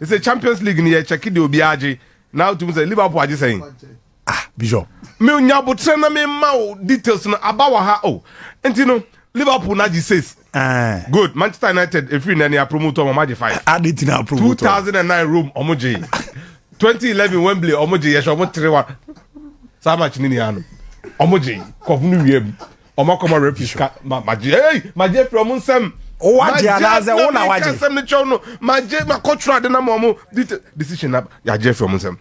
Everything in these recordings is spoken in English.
It's a Champions League near check it will be AJ. Now to say Liverpool are just saying. Bishop. Me nyabo trena me ma details na about ha oh. And you know Liverpool na says. Good. Manchester United if you na promoter Omaji 5. Added in our promoter. 2009 Rome Omoji. 2011 Wembley Omoji yes Omo 3-1. Sa match ni anu. Omoji kovnu wiem. Omo come replica maji hey maji from unsem. O waje anaze wo na waje. Kasem ni chono maji ma control de na mo decision na ya je from unsem.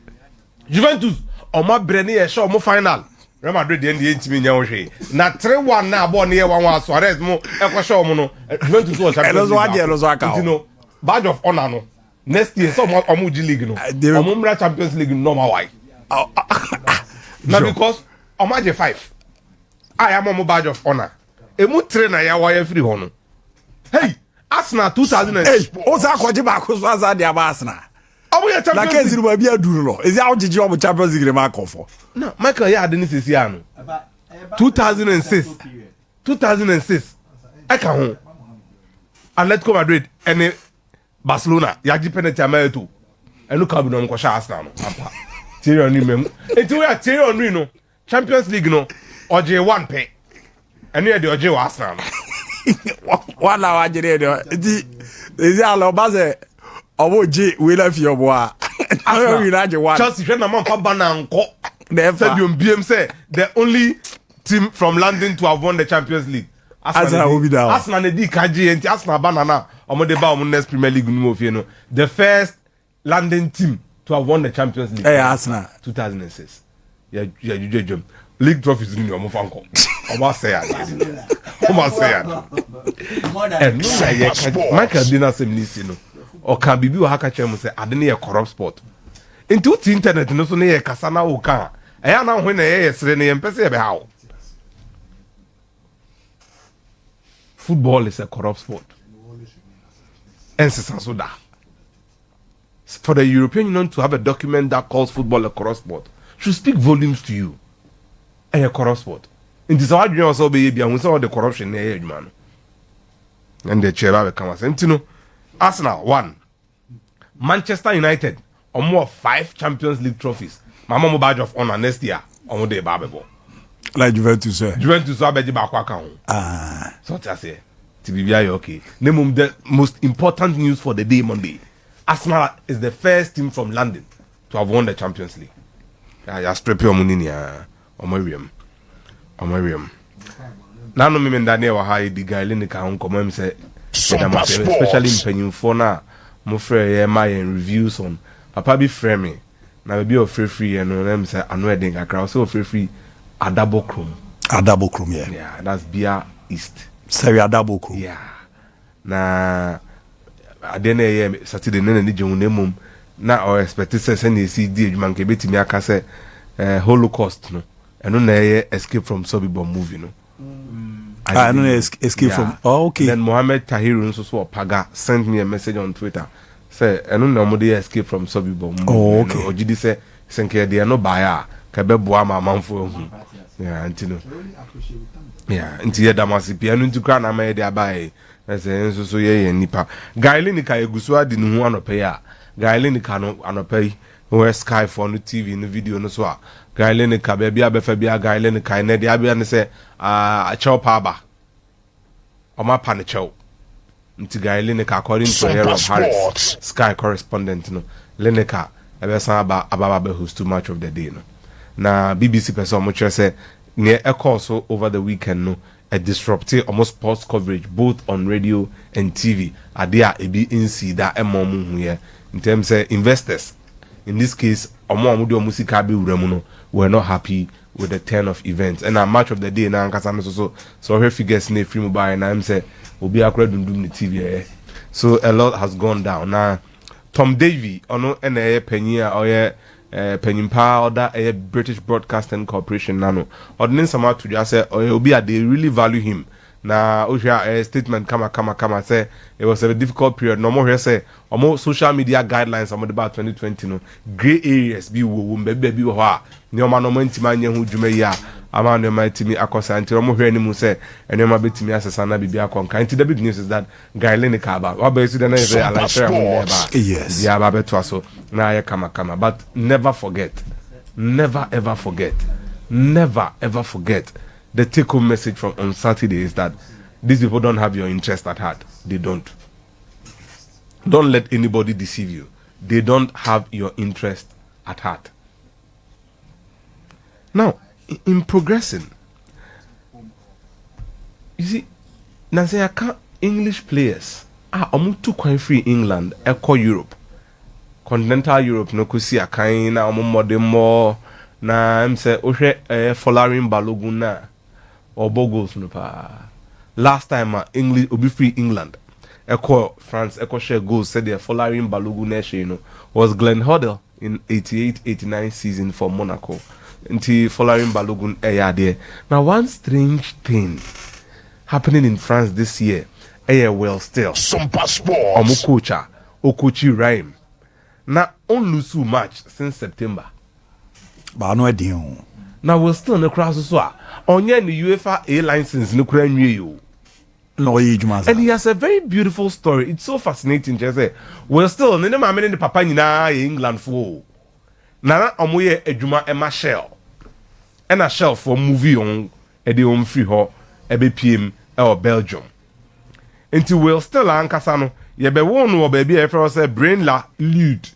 Juventus Omo breni ye show mo final. Real Madrid the end ntimi nya wo hwe. Na 3-1 na abo ne ye 1-1 Suarez mo e kwa show mo no. Juventus was champion. Elozo aka. You know, badge of honor no. Next year some Omo G League no. Omo mra Champions League no ma why. Now because Omo G 5. I am Omo badge of honor. Emu trainer ya wa free ho no. Hey, Arsenal 2008. Hey, o sa kwaje ba ko so aza dia ba Arsenal. La case ba bia duru no. Ezi awjeje omo Champions League ma kofo. No, Michael ya ade ni sisi anu. 2006. I can home. Atletico Madrid and Barcelona. Yaji penalty amayeto. Enu ka bi no mko sha Arsenal no. Ampa. Thierry Henry mem. Enti we are Thierry Henry no. Champions League no. Oje 1 pe. Enu ye de oje wa Arsenal no. Wala wajere de. Ezi ala obaze obo J we la fi obo a. Chelsea hwe na man fa bana nko. Stadium BM say the only team from London to have won the Champions League. Arsenal na di kaji enti Arsenal banana omo de ba omo next Premier League no fie no. The first London team to have won the Champions League. Hey Arsenal 2006. Yeah you league trophies ni omo fanko. Omo say ya. Omo say ya. And no na Michael Dina semnisi no. O kan bibi o haka chem say ade na corrupt sport. Into the internet no so na ye kasa na o kan. Eya na ho na ye sere na ye mpese ye be ha. Football is a corrupt sport. And so for the European Union to have a document that calls football a corrupt sport should speak volumes to you. And a corrupt sport. In this hard also be all the corruption there, man. And the chair will come and you know, Arsenal 1. Manchester United or more 5 Champions League trophies. My mom badge of honor next year on the Babebo. Like Juventus, sir. Juventus are beji ba kwa kan. So I say, TBBI okay. Name the most important news for the day Monday. Arsenal is the first team from London to have won the Champions League. Ya strepe omunini ya omariam. Na no me ndane wa ha di gaile ni ka hon komo say especially mpanyimfo na mo frɛ ye my reviews on papa bi frɛ me na be o free no na me say ano edin kakra so free Atta Poku, yeah. Yeah, that's Bia East. Sorry, Atta Poku. Yeah. Na adene ye Saturday na ni jehun mum na o expect say na see di adwuma nke betimi aka say Holocaust no. Eno na ye Escape from Sobibo movie no. I know escape from. Oh, okay. Then Mohammed Tahiru so Paga sent me a message on Twitter. Say eno na mo dey Escape from Sobibo movie. Oh, okay. Ojidi say senke dey no buyer. Kabeboa ma manfo hu. Yeah, antino. Yeah, nti ye damasi pia no nti kra na ma ye dia bai. Ese enso so ye nipa. Gaile ni ka egusu adi no hu anope ya. Gaile ni ka no anope we Sky for no TV no video no so a. Gaile ni ka bia befa bia gaile ni ka ne dia bia ne se a chew pa ba. O ma pa ne chew. Nti gaile ni ka according to Hero of Harris, Sky correspondent no. Leneka ebe san aba be host too much of the day no. Na BBC person mo chere say near a course over the weekend no a disruptive almost sports coverage both on radio and TV adia ebi nsi da emom hu here in terms of investors in this case omo do musika be wuramu no were not happy with the turn of events and a match of the day na nkasa no so her figures na free mobile na am say obi akra dundum ni TV so a lot has gone down na Tom Davey ono na penyin a Penimpa or a British Broadcasting Corporation nano or then some to just say obi they really value him na a statement kama say it was a difficult period no more here say almost social media guidelines about 2020 no gray areas be wo baby ho a nyoma no mantima nya hu dwuma ya ama no my timi akosa nti omo hwe animu say enema betimi asesa na bibia konka nti the big news is that guy Lineker aba oba su de na say ala share mo neba yes ya ba beto aso na ya kama but never forget the take home message from on Saturday is that these people don't have your interest at heart. They don't let anybody deceive you. They don't have your interest at heart. Now, in progressing, you see, Nancy, I can't English players too quite free England, echo Europe, continental Europe, no kusi akai na more na I'm say Folarin Balogun na or Bogos no pa. Last time English obi free England, echo France, echo share goals said the Folarin Balogun was Glenn Hoddle in 88-89 season for Monaco. Until Folarin Balogun there. Now one strange thing happening in France this year, well still. SOMPA Sports. Omukocha, Okochi Reims. Now on Lusu match since September. But no idea. Now we'll still no cross so. Onye the UEFA A license no kura you. No and he has a very beautiful story. It's so fascinating. Just say, we're still nene ma mene papa nyina England for. Nana omoye ejuma Emma Shell. And a shell for movie on edi on free ho ebe PM or Belgium. Until we'll still ankasano ye be won wo baby e for say brain la lead.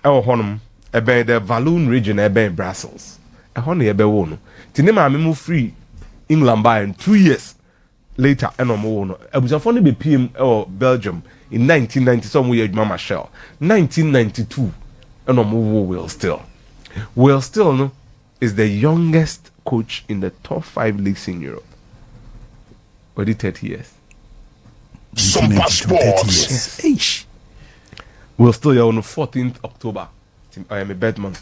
E honum ebe the Walloon region ebe Brussels. E hon ye be won. Ti ne ma me move free England by in 2 years later and no more. Abusafo ne be PM or Belgium in 1990 some we Mama Shell. 1992 and no more will still. Will still no is the youngest coach in the top 5 leagues in Europe. Already 30 years. SOMPA Sports. Yes. We'll still here on the 14th October. I am a bad month.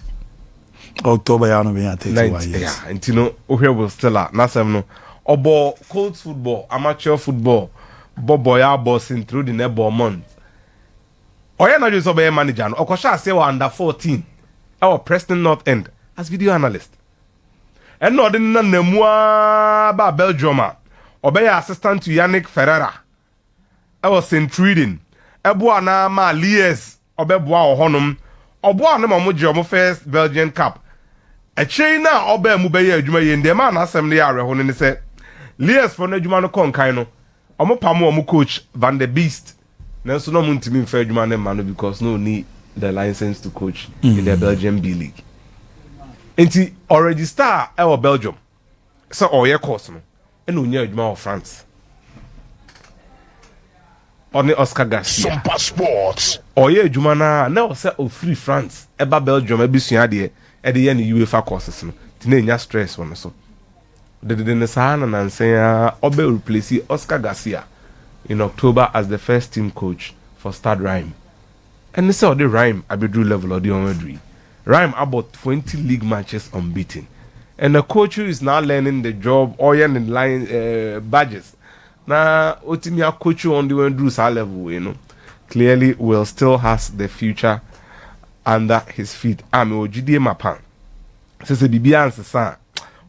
October ya no be 31 years. Yeah, and you know, here we'll still at. Now no. Obo cold football, amateur football, boy boss in through the netball month. Oya na just obey manager no. Okosha say we under 14. Our Preston North End as video analyst. And no den na nemua ba Belgium obey assistant to Yannick Ferreira. I was St-Truiden. Eboa na ma Lies obeboa ohonum. Oboa na mo je first Belgian Cup. A chain na obe mu be ye adwuma ye ndem na asem ne yare ho ne se Lies for na adwuma no konkan no. Omo pamo omo coach Van der Beest. Nanso no mu ntimi mfa adwuma ne ma no because no need the license to coach in the Belgian B League. Enti already star our Belgium. So oye course no. And unya adwuma of France. Oni Oscar Garcia. SOMPA Sports. Oye adwuma na o say o free France. Eba Belgium ebisua de e de ye ne UEFA courses no. Ti na nya stress won so. De ne sa na nansen obe replace Oscar Garcia in October as the first team coach for Stade Reims. And this is the Reims Abedru level or the Omedri. Reims about 20 league matches unbeaten. And the coach who is now learning the job, oil and line badges. Now, Otimia coach on the Wendru's level, you know. Clearly will still has the future under his feet. Ami ojidie mapan. Sese bibia ansesa.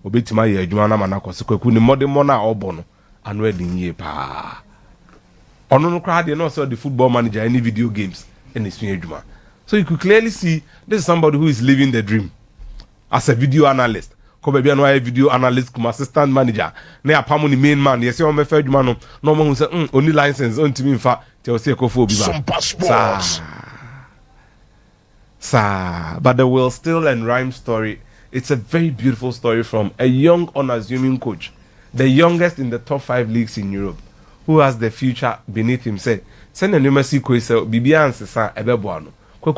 Obetima ye adwuma na manako sekweku ni modern mona obono. Anwe dinye pa. Ono no crowd no so the football manager any video games in his adwuma. So you could clearly see this is somebody who is living the dream as a video analyst. Come be no video analyst come assistant manager. Na apamo ni main man. Yes, you me fa adwuma no. No mo say only license on timi mfa tell say ko fo obi ba. SOMPA Sports. But the Will Still and Rhyme story, it's a very beautiful story from a young unassuming coach, the youngest in the top 5 leagues in Europe, who has the future beneath him. Say, send a numeracy quiz, Bibia and Sesa Ebeboano.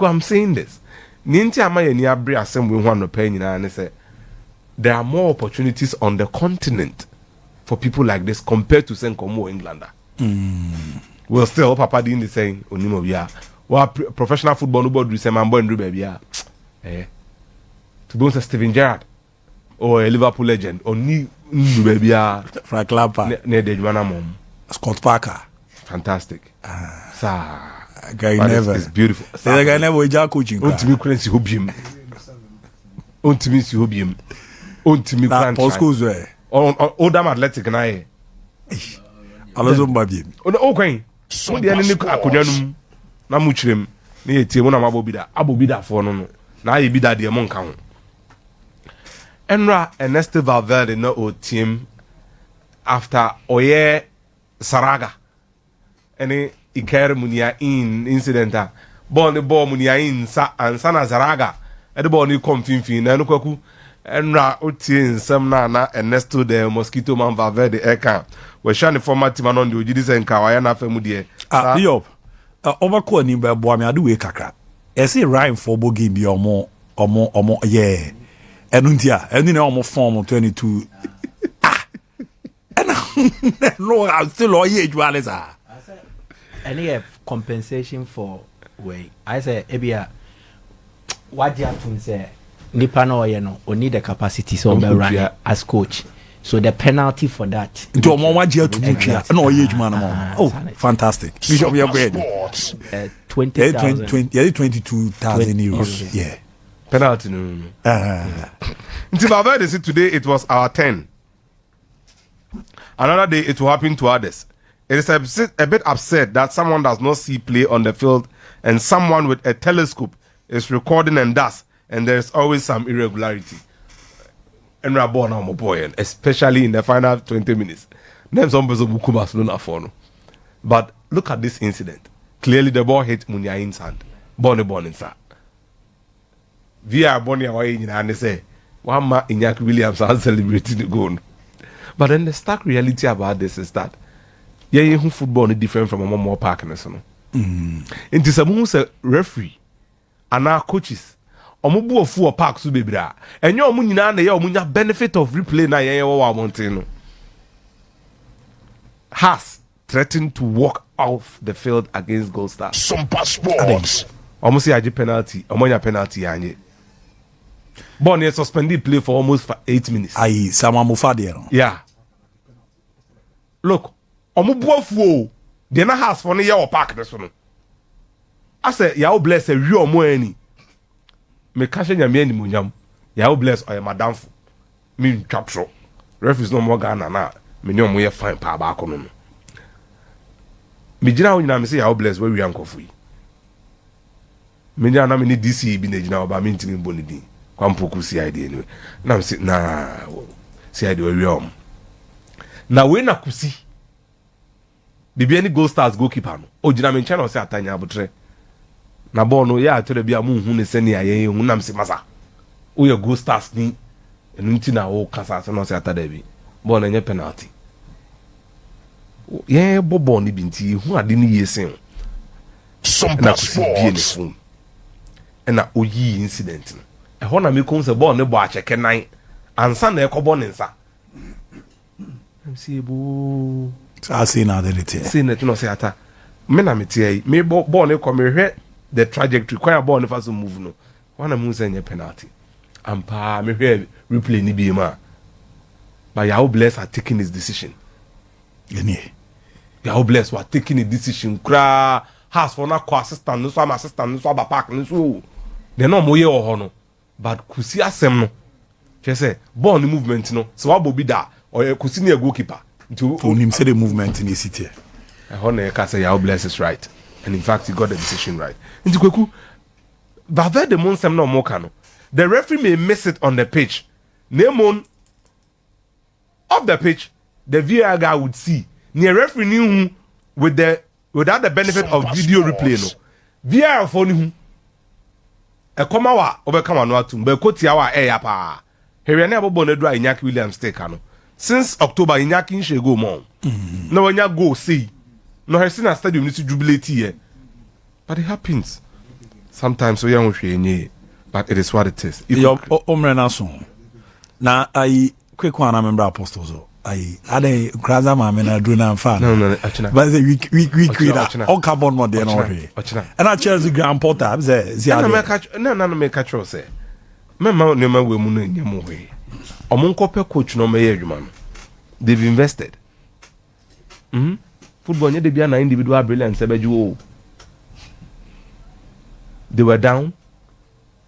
I'm saying this. Ninti Amaya ni abre asem we want to pay and say there are more opportunities on the continent for people like this compared to Senkomo Englander. Well, still, Papa didn't say, Onimo, yeah. Well, professional football, nobody say, man, boy, and baby, yeah. To be honest, Steven Gerrard or a Liverpool legend, or ni baby, yeah. Frank Lampard. Near the Jumana mom. Scott Parker. Fantastic. Guy never. It's beautiful. The guy never was coaching. Ultimate currency hobium. Ultimate hobium. ontimi na kran postcodes where Oldham Athletic na ye alozo mbabie o kwan mo de ne akonwa num na mo kyerem na ye tie mo na abobida fo no na aye bida de mo nka ho Enra Ernesto Valverde no o team after Oye Saraga any Iker Munia in incident born the ball Munia in and Sana Zaraga at the ball ni come fin na no kwaku Enra o team some na Ernesto de Mosquito Man Valverde eka we shane former team on the ojidi se nka wa ya na fa mu de yo overcall ni be boa me ade we kakra e say Reims for bo game bi omo yeah enuntia enu na omo form 22 no I'm still all age walesa any compensation for way I say ebia what you have to say nipa no ye no o need the capacity so be run as coach so the penalty for that nti omo wagia to mutua na o ye adwuma no oh fantastic bishop you go ahead 22,000 euros yeah penalty no Until Valverde said today it was our turn. Another day it will happen to others. It is a bit upset that someone does not see play on the field and someone with a telescope is recording and does, and there is always some irregularity. And we are born on boy, especially in the final 20 minutes. Names on Barcelona for no. But look at this incident. Clearly the ball hit Muniain's hand. Born inside. Via Bonnie away in and they say, one man Iñaki Williams has celebrated the goal. But then the stark reality about this is that football is different from a more park and so. Into some who say referee and our coaches. Omubu of 4 parks to be bra. And your munina and your benefit of replay na yawa montino. Has threatened to walk off the field against Gold Star. SOMPA Sports. Almost a penalty. Omonya penalty anye. Bonnie suspended play for almost 8 minutes. Aye, Sama Mufadi. Yeah. Look, Omubu of 4. They na has for near park this one. I said, Yao bless a real money. Me kashe nyame ni munyam ya bless oy madam me ntwatro referees no more Ghana na me ne omo ye fine pa ba ko no me gina wo nyina me say ya bless we ankofu yi me nyina na me ni DC bi na gina oba me ntimi mboni din kwampoku CID anyway na me say na CID we om na we na kusi bibia ni Gold Stars goalkeeper no o gina me ncha na o say atanya abotre na ball no ya atore bia mu hu ne sene aye hu nam se masa o ye Gold Stars ni enu nti na o kasa se no se atada bi ball na nye penalty ye bobo ni binti hu ade ni yesen SOMPA Sports na o yi incident no e ho na me kon se ball ne bo acheke nan ansa na e ko ball ne nsa msi bu I see now that it see net no se ata me na me tie me ball ne ko me hwe the trajectory kwaya ball never so move no one am say any penalty ampa me hear replay ni bi ma but Yao Bless are taking his decision Yao Bless were taking a decision kra has for na co assistant no so am assistant no so aba park no so they no mo ye ho no but kusi asem no che say ball ni movement no so wa bobi da or kusi na goalkeeper nti onim say the movement in the city I honor ka say Yao Bless is right. And in fact, he got the decision right. Into Kweku, Valverde Monsem no Mokano. The referee may miss it on the pitch. Name off the pitch, the VAR guy would see. Near referee knew without the benefit of video replay. No, VAR for him. A komawa overcome no atum. But kotiawa pa. Here never bonedra Iñaki Williams take ano. Since October, Iñaki nche go more. No when you go see. No, her seen stadium needs to jubilate here. But it happens. Sometimes we don't know, but it is what it is. Your omrena song. Now I quick one I remember apostles. I dey graza ma me na do na fan. No, achina. But we create all carbon more than all. And I Chelsea Grand Porter say no me catch say. Me ma we mu no nyam we. Omo nkope coach no me adwuma no. They've invested. Football nye de bia na individual brilliance ebeju. They were down,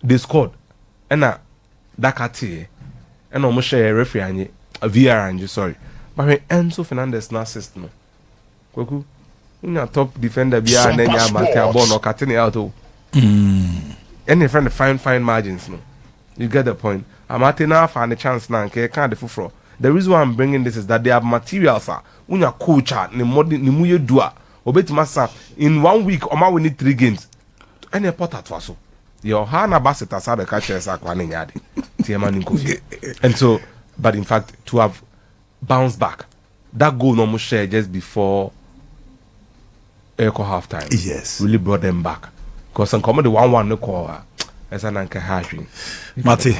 they scored. And Dakati and almost share referee and VR and sorry. But when Enzo Fernandez na assist no. Kwaku, your top defender be and then you Mateo Bono cutting it out. Any friend fine margins no. You get the point. I'm at enough and a chance now. Can't the the reason why I'm bringing this is that they have materials. When your coach ni muye dua. Obet massa in 1 week. Oma we need 3 games. Any pot at waso. Your hana basket as the catchers are quaning yadi. And so, but in fact, to have bounced back, that goal no share just before echo half time. Yes, really brought them back. Because some common the 1-1 no call. As an anchor hashing. Mate,